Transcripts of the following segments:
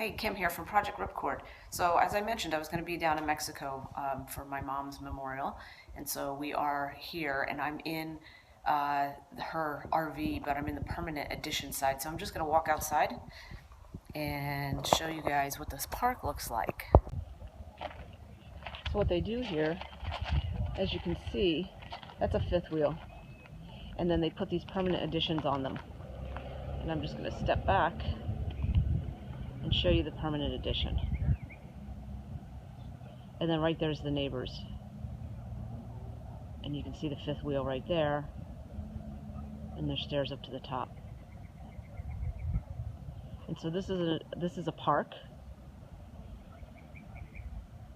Hey, Kim here from Project Ripcord. So as I mentioned, I was going to be down in Mexico for my mom's memorial, and so we are here, and I'm in her RV, but I'm in the permanent addition side. So I'm just going to walk outside and show you guys what this park looks like. So what they do here, as you can see, that's a fifth wheel, and then they put these permanent additions on them. And I'm just going to step back and show you the permanent addition. And then right there's the neighbors. And you can see the fifth wheel right there. And there's stairs up to the top. And so this is a park.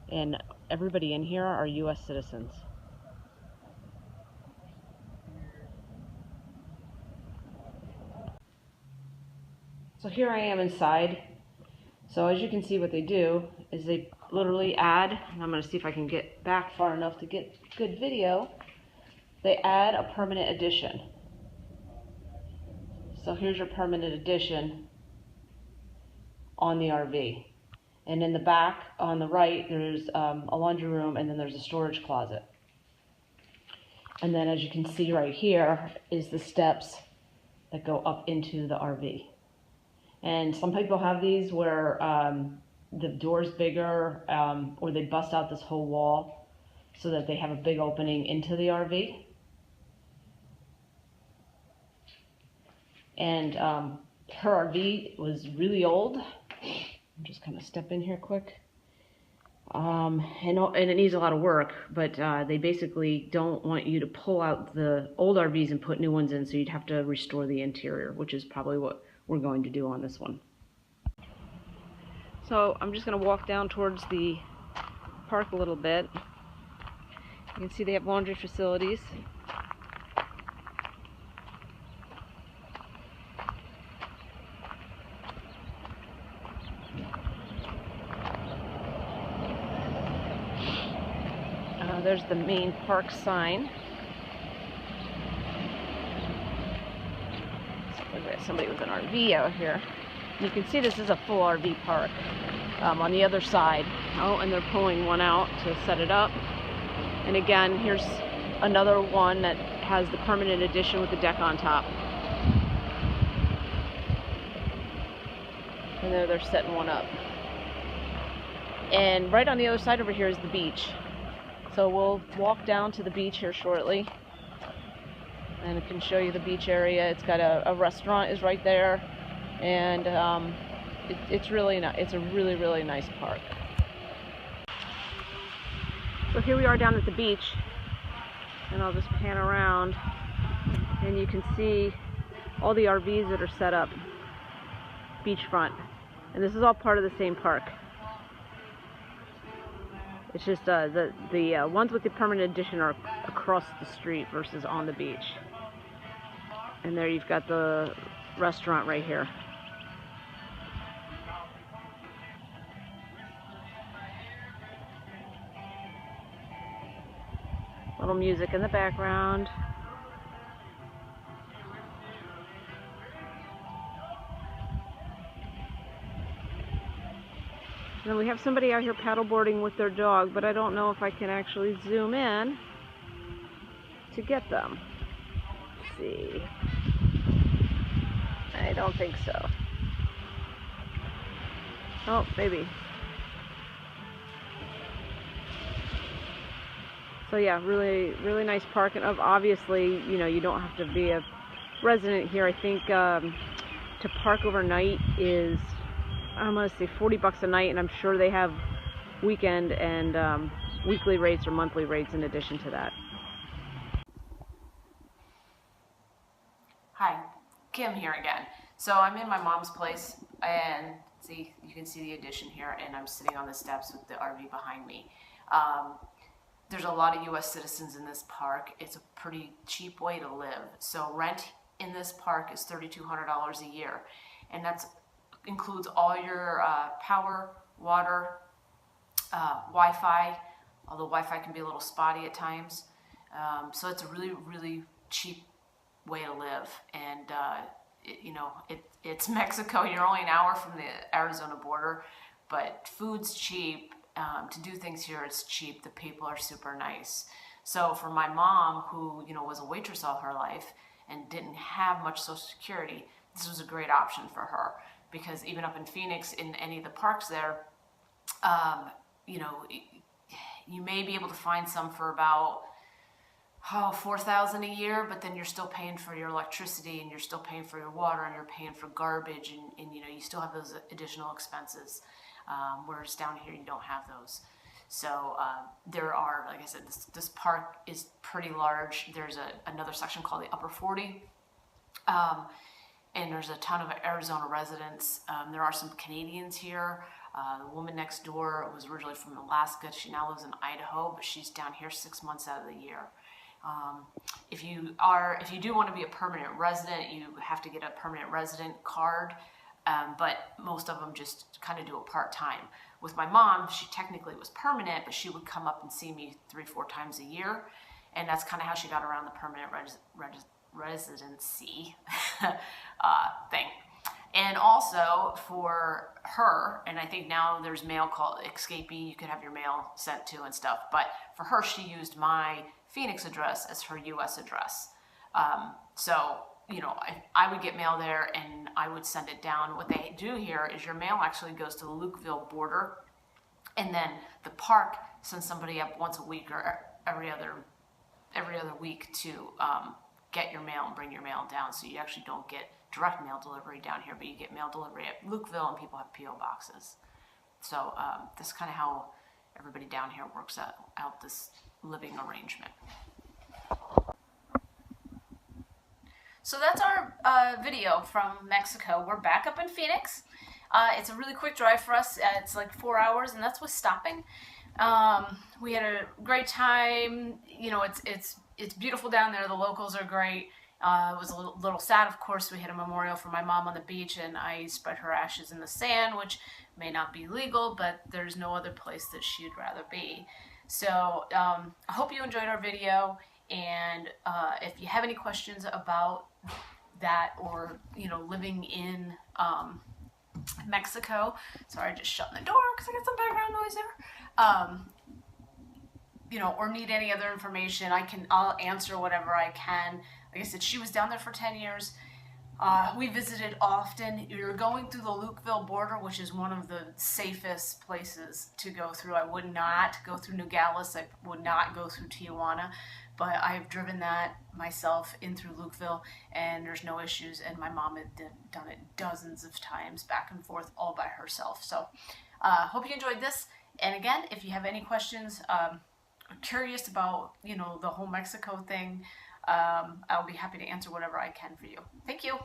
And everybody in here are US citizens. So here I am inside. So as you can see, what they do is they literally add, and I'm going to see if I can get back far enough to get good video, they add a permanent addition. So here's your permanent addition on the RV. And in the back, on the right, there's a laundry room, and then there's a storage closet. And then as you can see right here is the steps that go up into the RV. And some people have these where the door's bigger, or they bust out this whole wall so that they have a big opening into the RV. And her RV was really old. I'm just kind of step in here quick. And it needs a lot of work, but they basically don't want you to pull out the old RVs and put new ones in, so you'd have to restore the interior, which is probably what we're going to do on this one. So I'm just going to walk down towards the park a little bit. You can see they have laundry facilities. There's the main park sign. Look at somebody with an RV out here. You can see this is a full RV park on the other side. Oh, and they're pulling one out to set it up. And again, here's another one that has the permanent addition with the deck on top. And there they're setting one up. And right on the other side over here is the beach. So we'll walk down to the beach here shortly, and I can show you the beach area. It's got a restaurant is right there, and it's really nice. It's a really nice park. So here we are down at the beach, and I'll just pan around, and you can see all the RVs that are set up beachfront, and this is all part of the same park. It's just the ones with the permanent addition are across the street versus on the beach. And there you've got the restaurant right here. Little music in the background. And then we have somebody out here paddleboarding with their dog, but I don't know if I can actually zoom in to get them. Let's see. I don't think so. Oh, maybe. So yeah, really nice park, and obviously, you know, you don't have to be a resident here. I think to park overnight is, I'm going to say $40 a night, and I'm sure they have weekend and weekly rates or monthly rates in addition to that. Hi, Kim here again. So I'm in my mom's place, and see, you can see the addition here, and I'm sitting on the steps with the RV behind me. There's a lot of US citizens in this park. It's a pretty cheap way to live. So rent in this park is $3,200 a year, and that's includes all your power, water, Wi-Fi, although Wi-Fi can be a little spotty at times. So it's a really cheap way to live, and it's Mexico. You're only an hour from the Arizona border, but food's cheap. To do things here, it's cheap. The people are super nice. So for my mom, who was a waitress all her life and didn't have much Social Security, this was a great option for her, because even up in Phoenix, in any of the parks there, you know, you may be able to find some for about $4,000 a year, but then you're still paying for your electricity, and you're still paying for your water, and you're paying for garbage, and you still have those additional expenses. Whereas down here you don't have those. So there are, like I said, this park is pretty large. There's another section called the Upper 40. And there's a ton of Arizona residents. There are some Canadians here. The woman next door was originally from Alaska. She now lives in Idaho, but she's down here 6 months out of the year. If you do want to be a permanent resident, you have to get a permanent resident card. But most of them just kind of do it part-time. With my mom, she technically was permanent, but she would come up and see me 3-4 times a year. And that's kind of how she got around the permanent residency thing. And also for her, and I think now there's mail called Escapee, you could have your mail sent to and stuff, but for her, she used my Phoenix address as her US address. So I would get mail there and I would send it down. What they do here is your mail actually goes to the Lukeville border, and then the park sends somebody up once a week or every other week to get your mail and bring your mail down. So you actually don't get direct mail delivery down here, but you get mail delivery at Lukeville, and people have P.O. boxes. So that's kind of how everybody down here works out this living arrangement. So that's our video from Mexico. We're back up in Phoenix. It's a really quick drive for us. It's like 4 hours, and that's with stopping. We had a great time. It's beautiful down there. The locals are great. It was a little sad, of course. We had a memorial for my mom on the beach, and I spread her ashes in the sand, which may not be legal, but there's no other place that she'd rather be. So I hope you enjoyed our video. And if you have any questions about that, or living in Mexico, sorry, just shutting the door because I got some background noise there. Or need any other information, I'll answer whatever I can. Like I said, she was down there for 10 years. We visited often. You're going through the Lukeville border, which is one of the safest places to go through. I would not go through Nogales. I would not go through Tijuana. But I've driven that myself in through Lukeville, and there's no issues. And my mom had done it dozens of times, back and forth, all by herself. So hope you enjoyed this. And again, if you have any questions, curious about the whole Mexico thing, I'll be happy to answer whatever I can for you. Thank you.